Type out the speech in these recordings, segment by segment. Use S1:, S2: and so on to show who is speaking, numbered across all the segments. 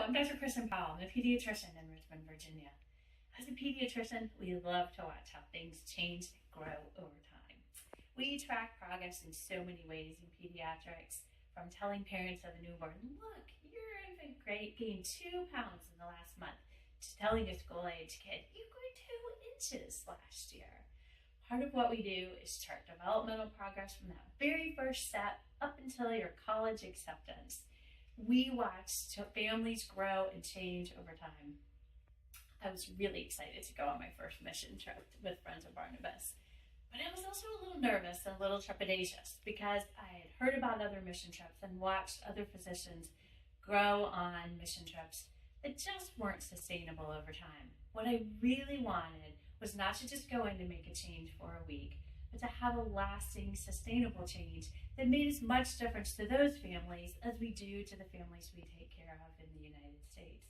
S1: I'm Dr. Kristen Powell. I'm a pediatrician in Richmond, Virginia. As a pediatrician, we love to watch how things change and grow over time. We track progress in so many ways in pediatrics, from telling parents of a newborn, look, your infant gained 2 pounds in the last month, to telling a school-age kid, you grew 2 inches last year. Part of what we do is chart developmental progress from that very first step up until your college acceptance. We watch families grow and change over time. I was really excited to go on my first mission trip with Friends of Barnabas, but I was also a little nervous and a little trepidatious because I had heard about other mission trips and watched other physicians grow on mission trips that just weren't sustainable over time. What I really wanted was not to just go in to make a change for a week, but to have a lasting, sustainable change that made as much difference to those families as we do to the families we take care of in the United States.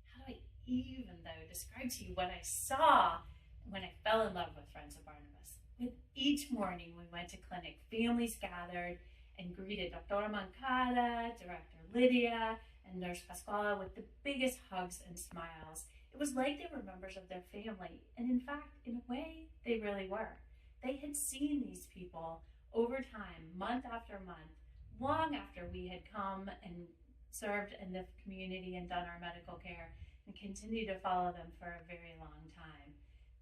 S1: How do I even, though, describe to you what I saw when I fell in love with Friends of Barnabas? With each morning we went to clinic, families gathered and greeted Dr. Mancada, Director Lydia, and Nurse Pasquale with the biggest hugs and smiles. It was like they were members of their family, and in fact, in a way, they really were. They had seen these people over time, month after month, long after we had come and served in the community and done our medical care, and continue to follow them for a very long time.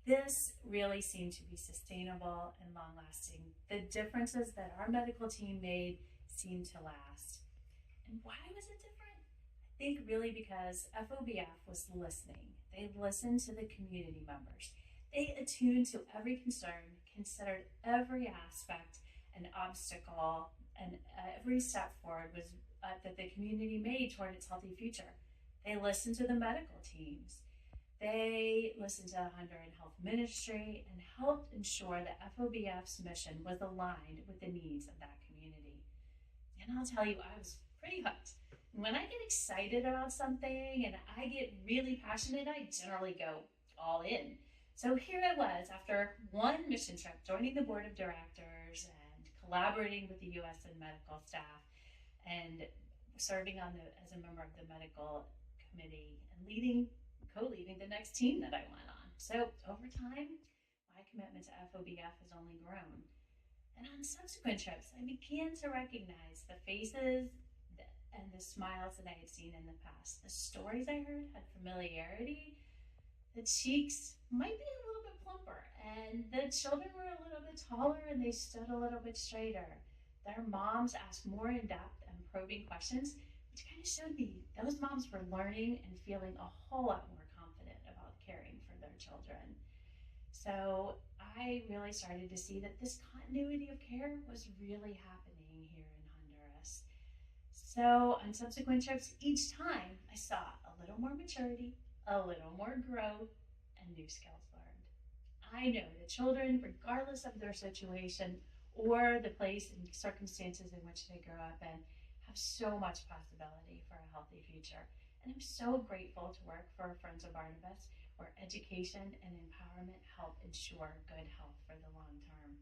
S1: This really seemed to be sustainable and long-lasting. The differences that our medical team made seemed to last. And why was it different? I think really because FOBF was listening. They listened to the community members. They attuned to every concern, considered every aspect and obstacle, and every step forward was that the community made toward its healthy future. They listened to the medical teams. They listened to the Hunger and Health Ministry and helped ensure that FOBF's mission was aligned with the needs of that community. And I'll tell you, I was pretty hooked. When I get excited about something and I get really passionate, I generally go all in. So here I was, after one mission trip, joining the board of directors and collaborating with the US and medical staff and serving as a member of the medical committee and co-leading the next team that I went on. So over time, my commitment to FOBF has only grown. And on subsequent trips, I began to recognize the faces and the smiles that I had seen in the past. The stories I heard had familiarity. The cheeks might be a little bit plumper, and the children were a little bit taller and they stood a little bit straighter. Their moms asked more in-depth and probing questions, which kind of showed me those moms were learning and feeling a whole lot more confident about caring for their children. So I really started to see that this continuity of care was really happening here in Honduras. So on subsequent trips, each time I saw a little more maturity, a little more growth, and new skills learned. I know that children, regardless of their situation or the place and circumstances in which they grow up in, have so much possibility for a healthy future. And I'm so grateful to work for Friends of Barnabas, where education and empowerment help ensure good health for the long term.